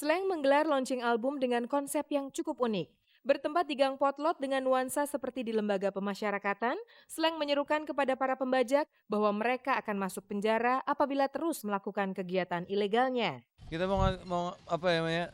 Slank menggelar launching album dengan konsep yang cukup unik. Bertempat di gang potlot dengan nuansa seperti di lembaga pemasyarakatan, Slank menyerukan kepada para pembajak bahwa mereka akan masuk penjara apabila terus melakukan kegiatan ilegalnya. Kita mau apa ya namanya,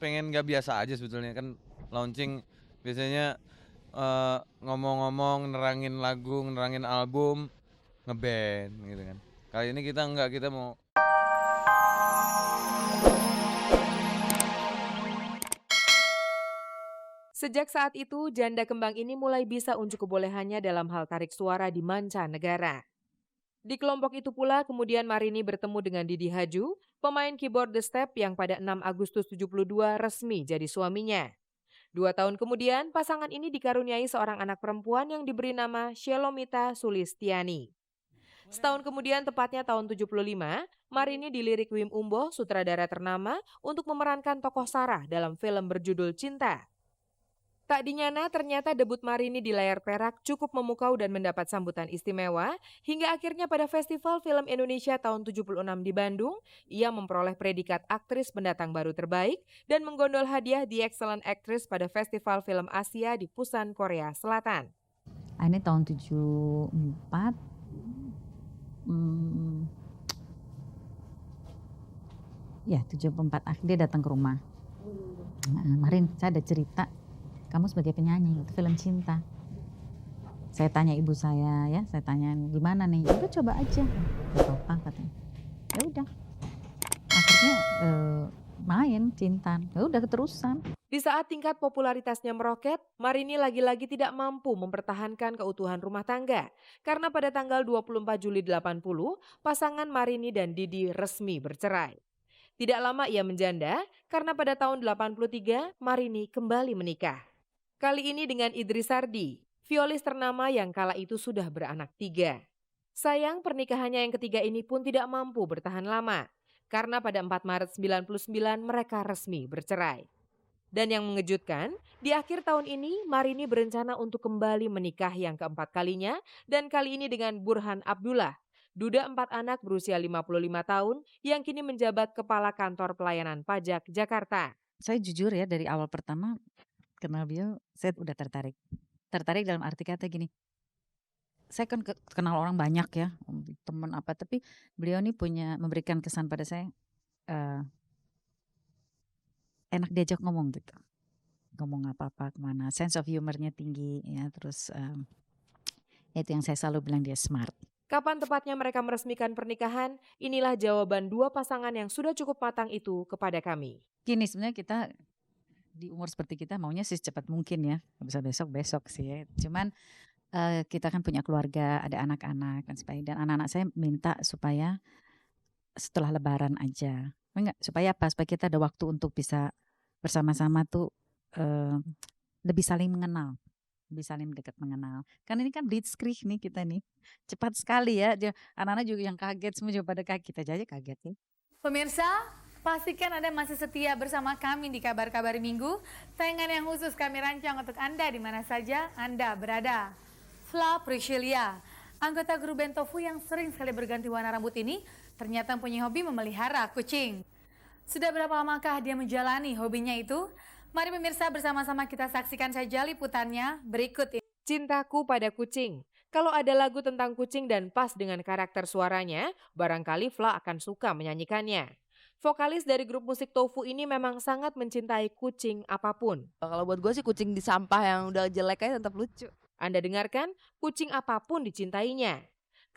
pengen nggak biasa aja sebetulnya kan launching biasanya, ngomong-ngomong, nerangin lagu, nerangin album, ngeband gitu kan. Kali ini kita enggak, kita mau. Sejak saat itu, janda kembang ini mulai bisa unjuk kebolehannya dalam hal tarik suara di manca negara. Di kelompok itu pula kemudian Marini bertemu dengan Didi Haju, pemain keyboard The Step yang pada 6 Agustus 72 resmi jadi suaminya. 2 tahun kemudian, pasangan ini dikaruniai seorang anak perempuan yang diberi nama Shelomita Sulistiani. Setahun kemudian, tepatnya tahun 75, Marini dilirik Wim Umbo, sutradara ternama, untuk memerankan tokoh Sarah dalam film berjudul Cinta. Tak dinyana, ternyata debut Marini di layar perak cukup memukau dan mendapat sambutan istimewa, hingga akhirnya pada Festival Film Indonesia tahun 76 di Bandung, ia memperoleh predikat aktris pendatang baru terbaik dan menggondol hadiah The Excellent Actress pada Festival Film Asia di Busan, Korea Selatan. Ini tahun 74, ya 74 akhirnya datang ke rumah. Marin, saya ada cerita. Kamu sebagai penyanyi, itu film cinta. Saya tanya ibu saya ya, saya tanya gimana nih? Udah coba aja. Gak apa-apa katanya. Ya udah. Akhirnya main cinta. Ya udah keterusan. Di saat tingkat popularitasnya meroket, Marini lagi-lagi tidak mampu mempertahankan keutuhan rumah tangga. Karena pada tanggal 24 Juli 80, pasangan Marini dan Didi resmi bercerai. Tidak lama ia menjanda, karena pada tahun 83 Marini kembali menikah. Kali ini dengan Idris Sardi, violis ternama yang kala itu sudah beranak 3. Sayang pernikahannya yang ketiga ini pun tidak mampu bertahan lama, karena pada 4 Maret 99 mereka resmi bercerai. Dan yang mengejutkan, di akhir tahun ini Marini berencana untuk kembali menikah yang keempat kalinya, dan kali ini dengan Burhan Abdullah, duda 4 anak berusia 55 tahun yang kini menjabat Kepala Kantor Pelayanan Pajak Jakarta. Saya jujur ya, dari awal pertama kenal beliau, saya udah tertarik. Tertarik dalam arti kata gini, saya kan kenal orang banyak ya, teman apa, tapi beliau ini memberikan kesan pada saya, enak diajak ngomong gitu. Ngomong apa-apa kemana, sense of humornya tinggi ya, terus itu yang saya selalu bilang dia smart. Kapan tepatnya mereka meresmikan pernikahan? Inilah jawaban 2 pasangan yang sudah cukup matang itu kepada kami. Gini, sebenarnya kita di umur seperti kita maunya sih secepat mungkin ya, nggak bisa besok-besok sih ya. Cuman kita kan punya keluarga, ada anak-anak dan anak-anak saya minta supaya setelah Lebaran aja. Enggak, supaya apa? Supaya kita ada waktu untuk bisa bersama-sama tuh lebih saling mengenal. Lebih saling dekat mengenal. Kan ini kan blitzkrieg nih kita nih. Cepat sekali ya. Anak-anak juga yang kaget, semua juga pada kaget. Kita aja kaget ya. Pemirsa, pastikan Anda masih setia bersama kami di Kabar-Kabar Minggu. Tayangan yang khusus kami rancang untuk Anda di mana saja Anda berada. Fla Priscilia, anggota grup band Tofu yang sering sekali berganti warna rambut ini, ternyata punya hobi memelihara kucing. Sudah berapa lamakah dia menjalani hobinya itu? Mari pemirsa bersama-sama kita saksikan saja liputannya berikut ini. Cintaku pada kucing. Kalau ada lagu tentang kucing dan pas dengan karakter suaranya, barangkali Fla akan suka menyanyikannya. Vokalis dari grup musik Tofu ini memang sangat mencintai kucing apapun. Kalau buat gue sih kucing di sampah yang udah jelek aja tetap lucu. Anda dengarkan, kucing apapun dicintainya.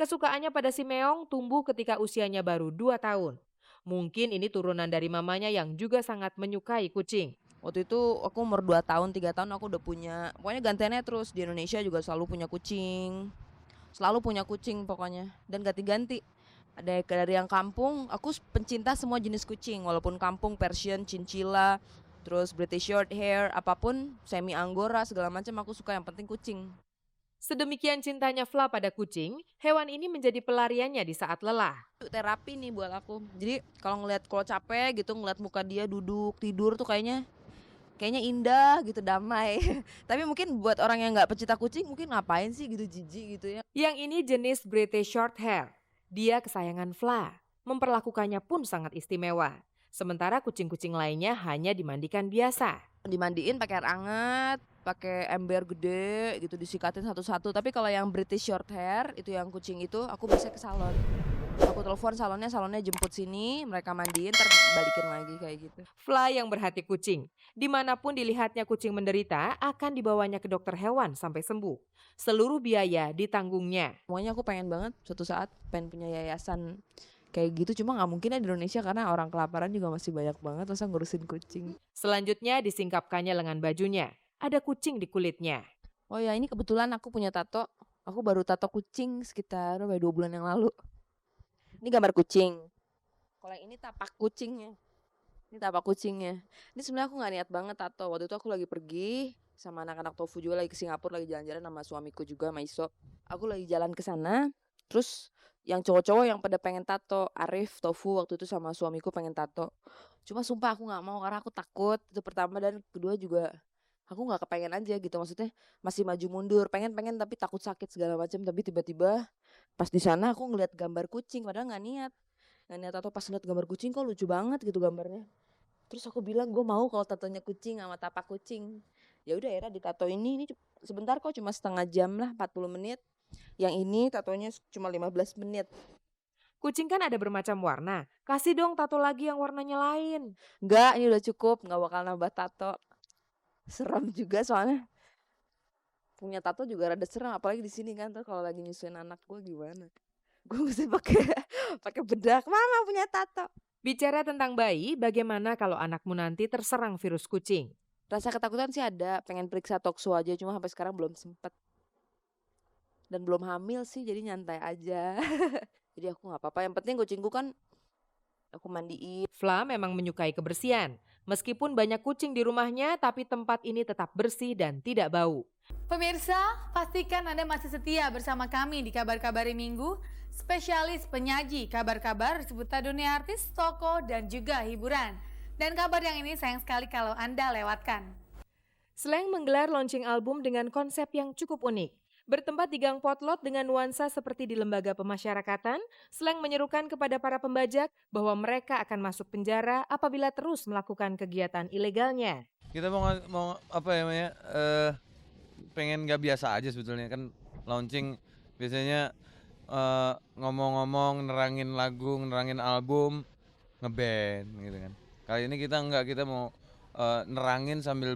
Kesukaannya pada si Meong tumbuh ketika usianya baru 2 tahun. Mungkin ini turunan dari mamanya yang juga sangat menyukai kucing. Waktu itu aku umur 2 tahun, 3 tahun aku udah punya, pokoknya gantiannya terus. Di Indonesia juga selalu punya kucing. Selalu punya kucing pokoknya, dan ganti-ganti. Ada dari yang kampung, aku pencinta semua jenis kucing. Walaupun kampung, Persian, Chinchilla, terus British Shorthair, apapun, semi Angora, segala macam aku suka, yang penting kucing. Sedemikian cintanya Fla pada kucing, hewan ini menjadi pelariannya di saat lelah. Terapi nih buat aku. Jadi kalau capek gitu, ngeliat muka dia duduk, tidur tuh kayaknya indah gitu, damai. Tapi mungkin buat orang yang nggak pecinta kucing mungkin ngapain sih gitu, jijik gitu ya. Yang ini jenis British Shorthair. Dia kesayangan Fla. Memperlakukannya pun sangat istimewa. Sementara kucing-kucing lainnya hanya dimandikan biasa. Dimandiin pakai air hangat, pakai ember gede gitu, disikatin satu-satu. Tapi kalau yang British short hair itu yang kucing itu aku biasanya ke salon. Aku telepon salonnya jemput sini, mereka mandiin, ntar balikin lagi kayak gitu. Fly yang berhati kucing. Dimanapun dilihatnya kucing menderita, akan dibawanya ke dokter hewan sampai sembuh. Seluruh biaya ditanggungnya. Pokoknya aku pengen banget suatu saat pengen punya yayasan kayak gitu, cuma nggak mungkin ya di Indonesia karena orang kelaparan juga masih banyak banget, masa ngurusin kucing. Selanjutnya disingkapkannya lengan bajunya. Ada kucing di kulitnya. Oh ya, ini kebetulan aku punya tato. Aku baru tato kucing sekitar 2 bulan yang lalu. Ini gambar kucing. Kalau yang ini tapak kucingnya. Ini tapak kucingnya. Ini sebenarnya aku nggak niat banget tato. Waktu itu aku lagi pergi sama anak-anak Tofu juga, lagi ke Singapura, lagi jalan-jalan sama suamiku juga, sama Iso. Aku lagi jalan ke sana, terus yang cowok-cowok yang pada pengen tato, Arif, Tofu waktu itu sama suamiku pengen tato. Cuma sumpah aku nggak mau karena aku takut. Itu pertama, dan kedua juga aku nggak kepengen aja gitu, maksudnya masih maju mundur, pengen tapi takut sakit segala macam. Tapi tiba-tiba pas di sana aku ngeliat gambar kucing, padahal nggak niat tato. Pas ngeliat gambar kucing kok lucu banget gitu gambarnya. Terus aku bilang gue mau kalau tatonya kucing sama tapak kucing. Ya udah akhirnya ditato ini sebentar kok, cuma setengah jam lah, 40 menit. Yang ini tatonya cuma 15 menit. Kucing kan ada bermacam warna. Kasih dong tato lagi yang warnanya lain. Enggak, ini udah cukup, nggak bakal nambah tato. Serem juga soalnya. Punya tato juga rada serem, apalagi di sini kan, tuh kalau lagi nyusuin anak gue gimana? Gue mesti pakai bedak. Mama punya tato. Bicara tentang bayi, bagaimana kalau anakmu nanti terserang virus kucing? Rasa ketakutan sih ada, pengen periksa tokso aja, cuma sampai sekarang belum sempet. Dan belum hamil sih, jadi nyantai aja. Jadi aku nggak apa-apa, yang penting kucingku kan aku mandiin. Fla memang menyukai kebersihan. Meskipun banyak kucing di rumahnya, tapi tempat ini tetap bersih dan tidak bau. Pemirsa, pastikan Anda masih setia bersama kami di Kabar-Kabari Minggu, spesialis penyaji kabar-kabar seputar dunia artis, tokoh, dan juga hiburan. Dan kabar yang ini sayang sekali kalau Anda lewatkan. Slank menggelar launching album dengan konsep yang cukup unik. Bertempat di gang potlot dengan nuansa seperti di lembaga pemasyarakatan, Slank menyerukan kepada para pembajak bahwa mereka akan masuk penjara apabila terus melakukan kegiatan ilegalnya. Kita mau apa ya namanya, pengen nggak biasa aja sebetulnya kan. Launching biasanya ngomong-ngomong, nerangin lagu, nerangin album, ngeband gitu kan. Kali ini kita enggak, kita mau nerangin sambil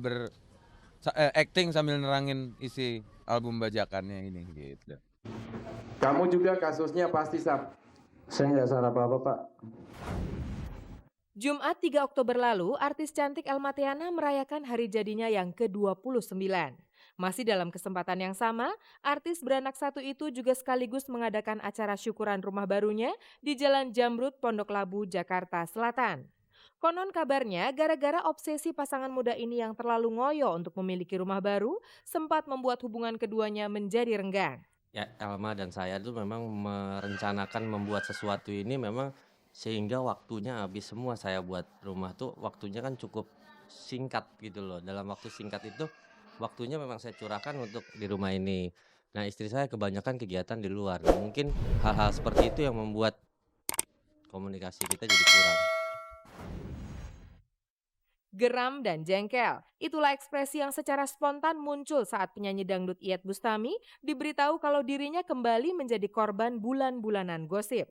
acting sambil nerangin isi album bajakannya ini gitu. Kamu juga kasusnya pasti, Sab. Saya nggak salah apa-apa, Pak. Jumat 3 Oktober lalu, artis cantik Elma Theana merayakan hari jadinya yang ke-29. Masih dalam kesempatan yang sama, artis beranak satu itu juga sekaligus mengadakan acara syukuran rumah barunya di Jalan Jamrut, Pondok Labu, Jakarta Selatan. Konon kabarnya gara-gara obsesi pasangan muda ini yang terlalu ngoyo untuk memiliki rumah baru, sempat membuat hubungan keduanya menjadi renggang. Ya, Elma dan saya itu memang merencanakan membuat sesuatu ini memang sehingga waktunya habis semua. Saya buat rumah tuh waktunya kan cukup singkat gitu loh. Dalam waktu singkat itu waktunya memang saya curahkan untuk di rumah ini. Nah, istri saya kebanyakan kegiatan di luar. Nah, mungkin hal-hal seperti itu yang membuat komunikasi kita jadi kurang. Geram dan jengkel, itulah ekspresi yang secara spontan muncul saat penyanyi dangdut Iyeth Bustami diberitahu kalau dirinya kembali menjadi korban bulan-bulanan gosip.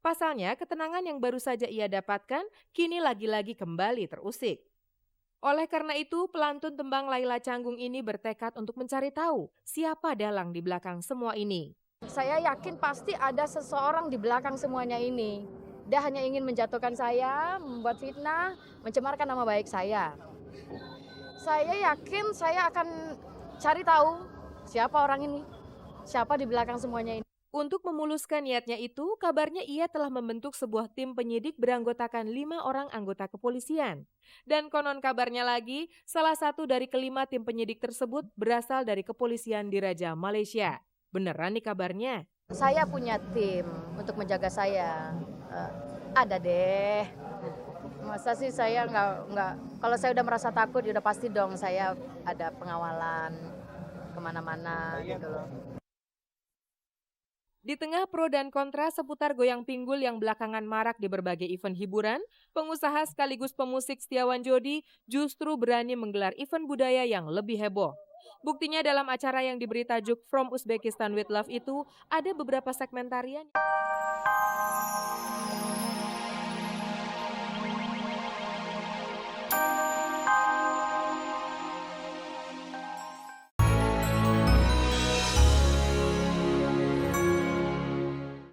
Pasalnya, ketenangan yang baru saja ia dapatkan kini lagi-lagi kembali terusik. Oleh karena itu, pelantun tembang Laila Canggung ini bertekad untuk mencari tahu siapa dalang di belakang semua ini. Saya yakin pasti ada seseorang di belakang semuanya ini. Dia hanya ingin menjatuhkan saya, membuat fitnah, mencemarkan nama baik saya. Saya yakin saya akan cari tahu siapa orang ini, siapa di belakang semuanya ini. Untuk memuluskan niatnya itu, kabarnya ia telah membentuk sebuah tim penyidik beranggotakan 5 orang anggota kepolisian. Dan konon kabarnya lagi, salah satu dari kelima tim penyidik tersebut berasal dari kepolisian di Raja Malaysia. Beneran nih kabarnya? Saya punya tim untuk menjaga saya. Ada deh. Masa sih saya nggak. Kalau saya udah merasa takut, udah pasti dong saya ada pengawalan kemana-mana gitu loh. Di tengah pro dan kontra seputar goyang pinggul yang belakangan marak di berbagai event hiburan, pengusaha sekaligus pemusik Setiawan Jodi justru berani menggelar event budaya yang lebih heboh. Buktinya dalam acara yang diberi tajuk From Uzbekistan with Love itu, ada beberapa segmen tarian.